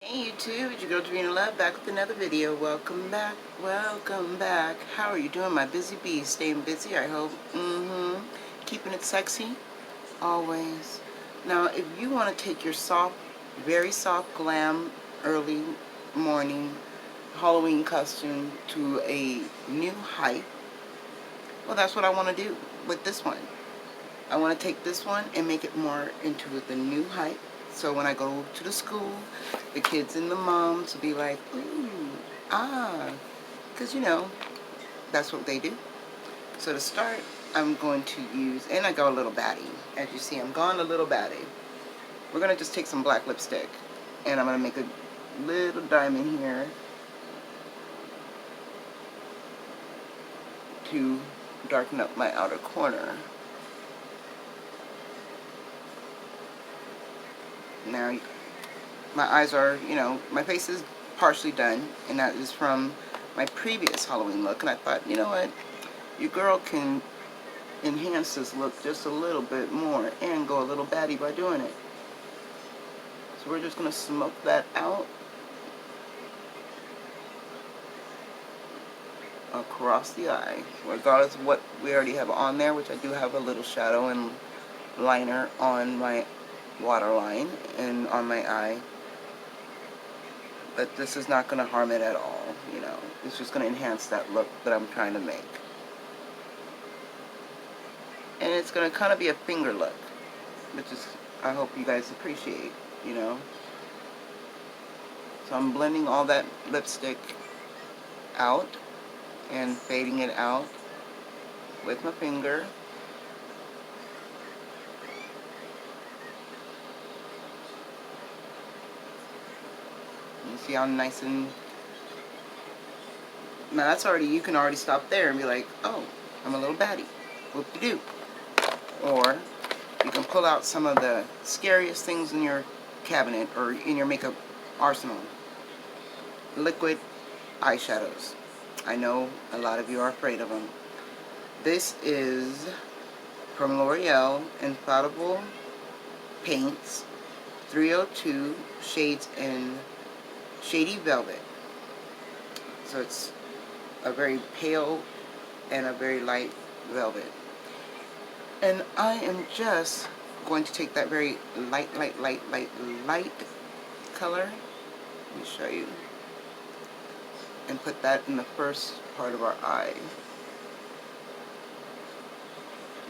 Hey YouTube, it's your girl Davina Love back with another video. Welcome back, welcome back. How are you doing, my busy bee? Staying busy, I hope. Keeping it sexy, always. Now, if you want to take your soft, very soft glam, early morning Halloween costume to a new height, well, that's what I want to do with this one. I want to take this one and make it more into the new height. So when I go to the school, the kids and the moms will be like, ooh, ah, because you know, that's what they do. So to start, I'm going to use, and I go a little batty. As you see, I'm going a little batty. We're going to just take some black lipstick, and I'm going to make a little diamond here to darken up my outer corner. Now, my eyes are, my face is partially done, and that is from my previous Halloween look. And I thought, you know what, your girl can enhance this look just a little bit more and go a little batty by doing it. So we're just going to smoke that out across the eye, regardless of what we already have on there, which I do have a little shadow and liner on my waterline and on my eye. But this is not going to harm it at all, It's just going to enhance that look that I'm trying to make. And it's going to kind of be a finger look, which is, I hope you guys appreciate, So I'm blending all that lipstick out and fading it out with my finger. You see how nice and... Now that's already, you can already stop there and be like, oh, I'm a little batty. Whoop-de-doo. Or you can pull out some of the scariest things in your cabinet or in your makeup arsenal. Liquid eyeshadows. I know a lot of you are afraid of them. This is from L'Oreal Infallible Paints 302 shades in Shady Velvet. So it's a very pale and a very light velvet. And I am just going to take that very light color. Let me show you. And put that in the first part of our eye.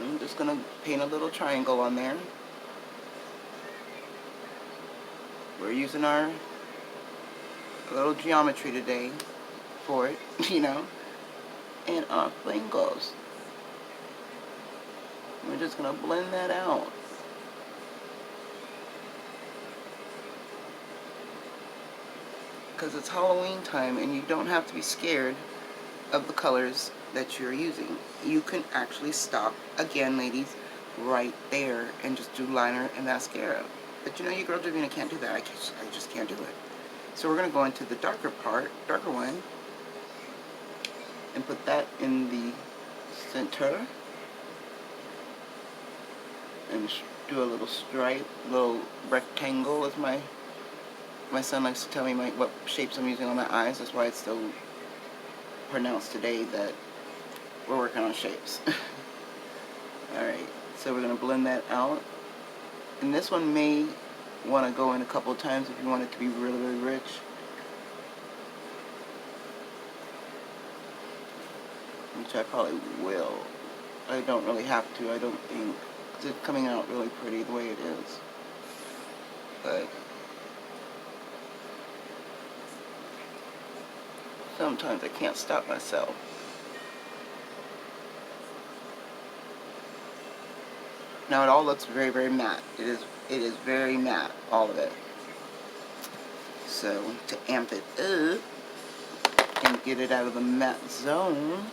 I'm just going to paint a little triangle on there. We're using our little geometry today for it, And our flame goes. We're just going to blend that out. Because it's Halloween time and you don't have to be scared of the colors that you're using. You can actually stop, again ladies, right there and just do liner and mascara. But your girl Davina can't do that. I just can't do it. So we're going to go into the darker one, and put that in the center. And do a little stripe, little rectangle, as my son likes to tell me what shapes I'm using on my eyes. That's why it's so pronounced today that we're working on shapes. Alright, so we're going to blend that out. And this one may want to go in a couple of times if you want it to be really, really rich. Which I probably will. I don't really have to, I don't think. Because it's coming out really pretty the way it is. But sometimes I can't stop myself. Now it all looks very, very matte. It is very matte, all of it. So to amp it up and get it out of the matte zone,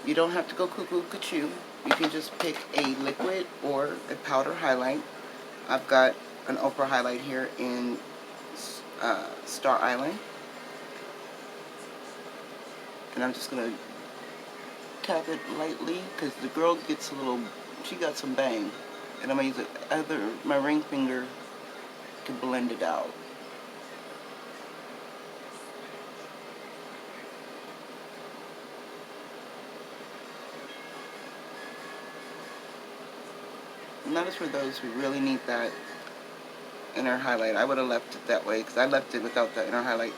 you don't have to go cuckoo-cuckoo. You can just pick a liquid or a powder highlight. I've got an Oprah highlight here in Star Island. And I'm just going to tap it lightly because the girl gets a little, she got some bang. And I'm going to use my ring finger to blend it out. That is for those who really need that inner highlight. I would have left it that way because I left it without the inner highlight.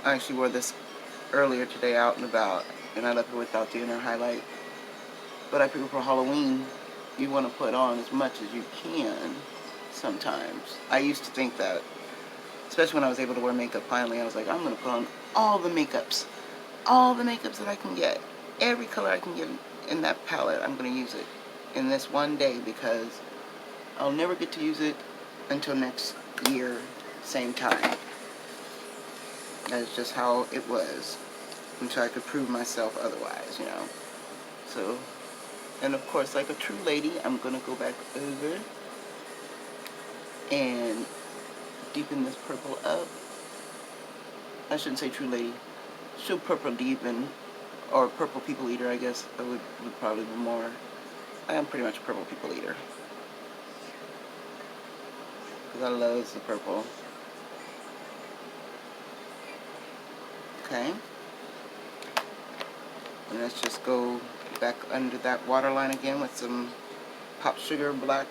I actually wore this earlier today out and about, and I left it without the inner highlight. But I figure for Halloween, you want to put on as much as you can sometimes. I used to think that, especially when I was able to wear makeup finally. I was like, I'm going to put on all the makeups that I can get. Every color I can get in that palette, I'm going to use it in this one day because I'll never get to use it until next year, same time. That's just how it was until I could prove myself otherwise, you know. So, and of course, like a true lady, I'm going to go back over and deepen this purple up. I shouldn't say true lady. Should purple deepen, or purple people eater, I guess. That would probably be more. I am pretty much a purple people eater. Because I love the purple. Okay. And let's just go back under that waterline again with some Pop Sugar Black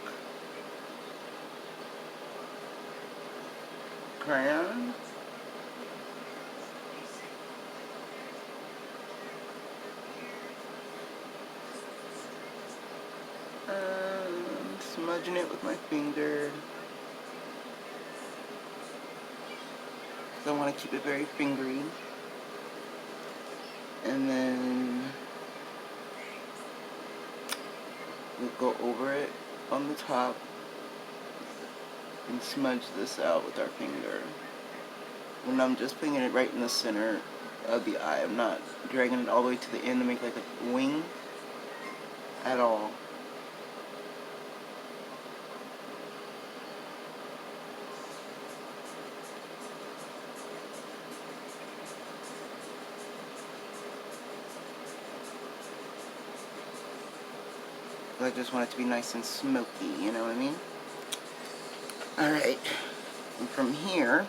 crayon. Smudging it with my finger. I want to keep it very fingery. And then we'll go over it on the top and smudge this out with our finger. And I'm just putting it right in the center of the eye. I'm not dragging it all the way to the end to make like a wing at all. I just want it to be nice and smoky, you know what I mean? Alright, and from here,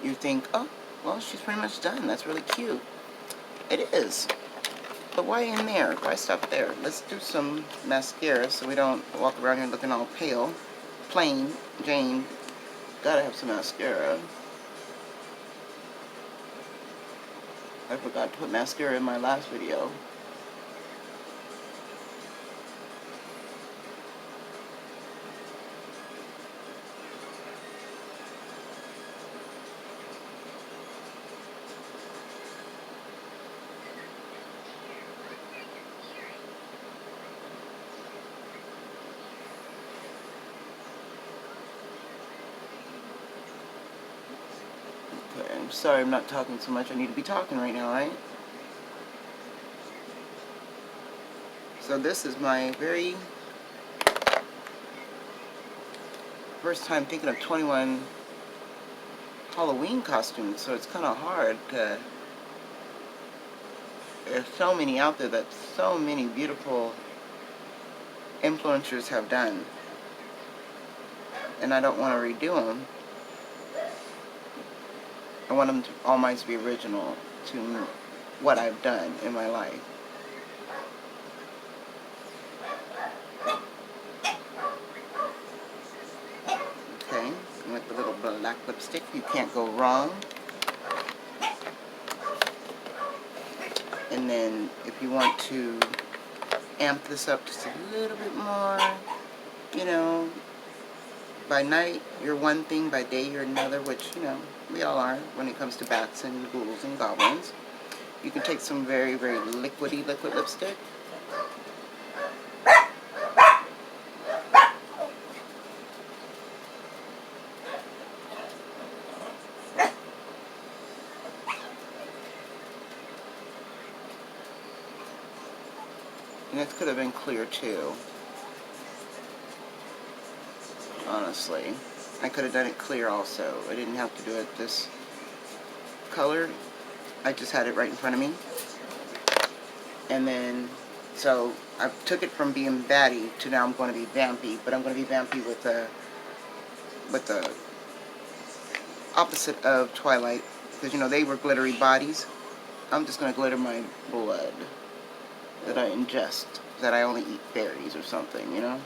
you think, oh, well, she's pretty much done. That's really cute. It is. But why in there? Why stop there? Let's do some mascara so we don't walk around here looking all pale. Plain Jane. Gotta have some mascara. I forgot to put mascara in my last video. Okay, I'm sorry I'm not talking so much. I need to be talking right now, right? So this is my very first time thinking of 21 Halloween costumes, so it's kind of hard to... There's so many out there that so many beautiful influencers have done, and I don't want to redo them. I want them to, all mine to be original to what I've done in my life. Okay, and with the little black lipstick, you can't go wrong. And then if you want to amp this up just a little bit more, you know, by night you're one thing, by day you're another, which, you know, we all are when it comes to bats and ghouls and goblins. You can take some very, very liquidy liquid lipstick. And this could have been clear too. Honestly. I could have done it clear also. I didn't have to do it this color. I just had it right in front of me. And then, so I took it from being batty to now I'm going to be vampy. But I'm going to be vampy with the opposite of Twilight. Because, you know, they were glittery bodies. I'm just going to glitter my blood that I ingest. that I only eat berries or something, you know?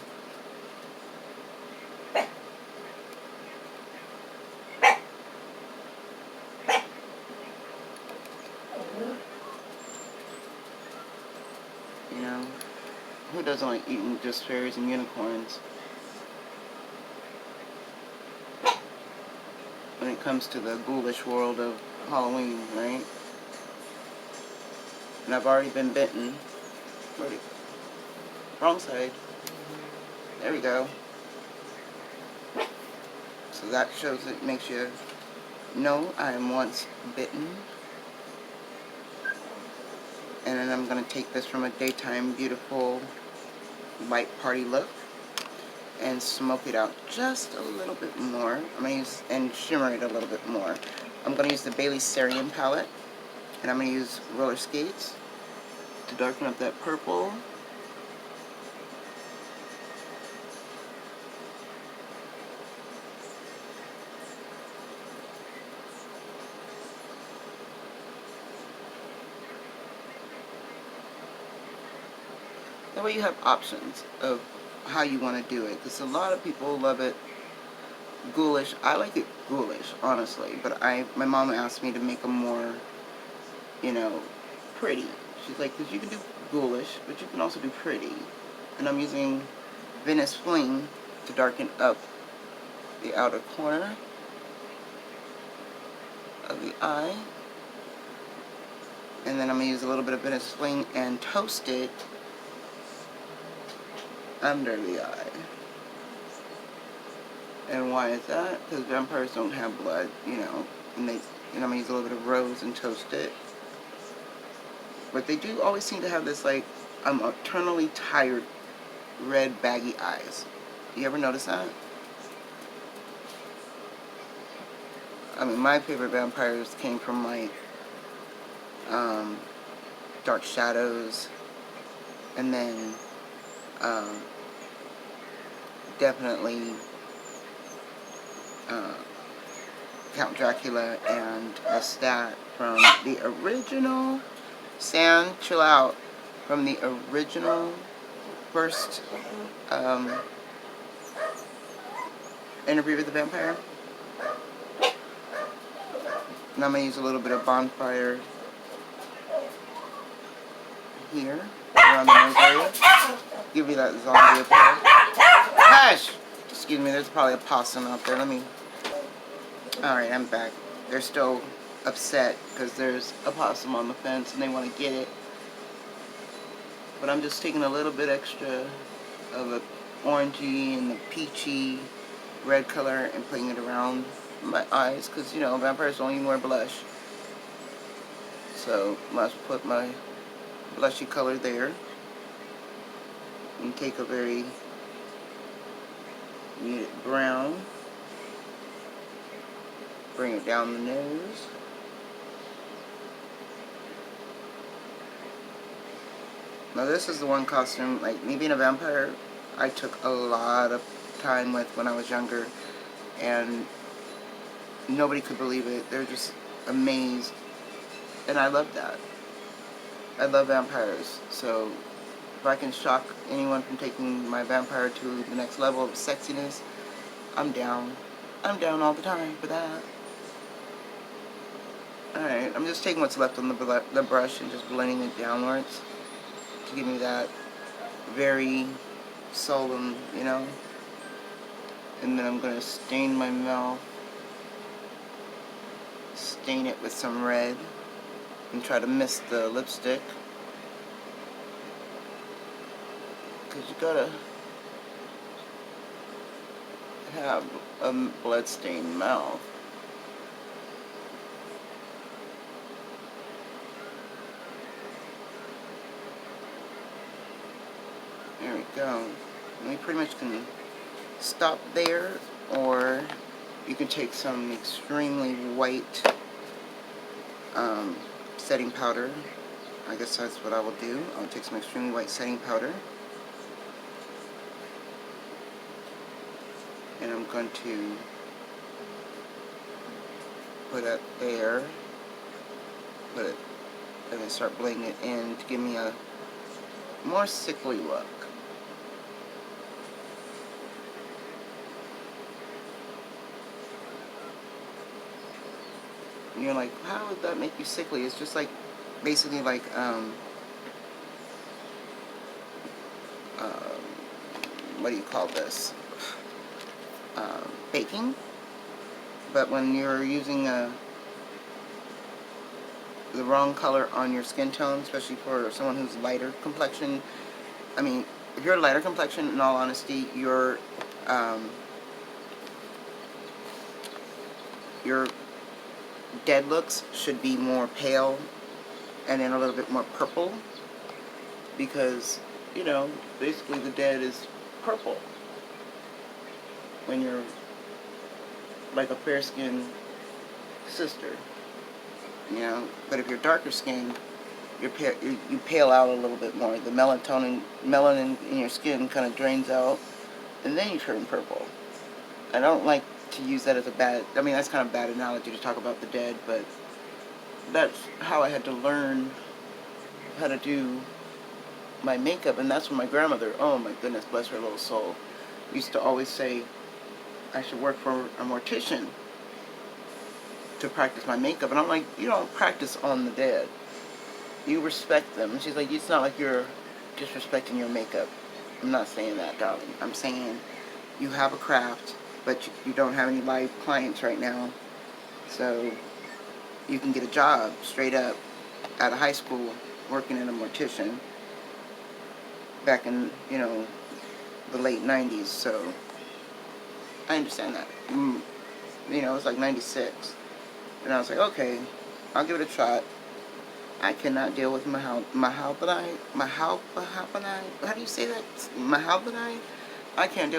You know? Who doesn't like eating just fairies and unicorns? When it comes to the ghoulish world of Halloween, right? And I've already been bitten. Wrong side. There we go. So that shows it makes you know I am once bitten. And then I'm going to take this from a daytime beautiful light party look and smoke it out just a little bit more. I'm going to use, and shimmer it a little bit more. I'm going to use the Bailey Cerulean palette, and I'm going to use roller skates to darken up that purple. That way you have options of how you want to do it, because a lot of people love it ghoulish. I like it ghoulish, honestly, but my mom asked me to make them more, you know, pretty. She's like, because you can do ghoulish, but you can also do pretty. And I'm using Venice Fling to darken up the outer corner of the eye. And then I'm going to use a little bit of Venice Fling and toast it under the eye. And why is that? Because vampires don't have blood, you know. And I'm going to use a little bit of rose and toast it. But they do always seem to have this, like, I'm eternally tired, red, baggy eyes. You ever notice that? I mean, my favorite vampires came from, like, Dark Shadows. And then, definitely, Count Dracula and Lestat from the original, San, chill out, from the original first Interview with the Vampire. And I'm going to use a little bit of Bonfire here, around the nose area. Give you that zombie appeal. Hush! Excuse me, there's probably a possum out there. Alright, I'm back. They're still upset because there's a possum on the fence and they want to get it. But I'm just taking a little bit extra of the orangey and the peachy red color and putting it around my eyes because, you know, vampires don't even wear blush. So, might as well put my blushy color there. And take a very muted brown. Bring it down the nose. Now this is the one costume, like me being a vampire, I took a lot of time with when I was younger, and nobody could believe it. They're just amazed, and I love that. I love vampires, so if I can shock anyone from taking my vampire to the next level of sexiness, I'm down. I'm down all the time for that. Alright, I'm just taking what's left on the brush and just blending it downwards to give me that very solemn, you know. And then I'm going to stain my mouth, stain it with some red, and try to miss the lipstick. Because you gotta have a blood-stained mouth. There we go. And we pretty much can stop there, or you can take some extremely white setting powder. I guess that's what I will do. I'll take some extremely white setting powder. And I'm going to put it there. Put it, and then start blending it in to give me a more sickly look. And you're like, how would that make you sickly? It's just like, basically like, what do you call this? Baking. But when you're using the wrong color on your skin tone, especially for someone who's lighter complexion, I mean, if you're a lighter complexion, in all honesty, your dead looks should be more pale and then a little bit more purple, because, you know, basically the dead is purple when you're like a fair-skinned sister, you know. But if you're darker skinned, you pale out a little bit more. The melanin in your skin kind of drains out, and then you turn purple. I don't like to use that as a bad, I mean, that's kind of a bad analogy to talk about the dead, but that's how I had to learn how to do my makeup. And that's when my grandmother, oh my goodness, bless her little soul, used to always say I should work for a mortician to practice my makeup. And I'm like, you don't practice on the dead. You respect them. And she's like, it's not like you're disrespecting your makeup. I'm not saying that, darling. I'm saying you have a craft, but you don't have any live clients right now. So you can get a job straight up out of high school working in a mortician back in, you know, the late 90s. So I understand that. You know, it's like 96. And I was like, okay, I'll give it a shot. I cannot deal with Mahalbanite. How do you say that? Mahalbanite? I can't deal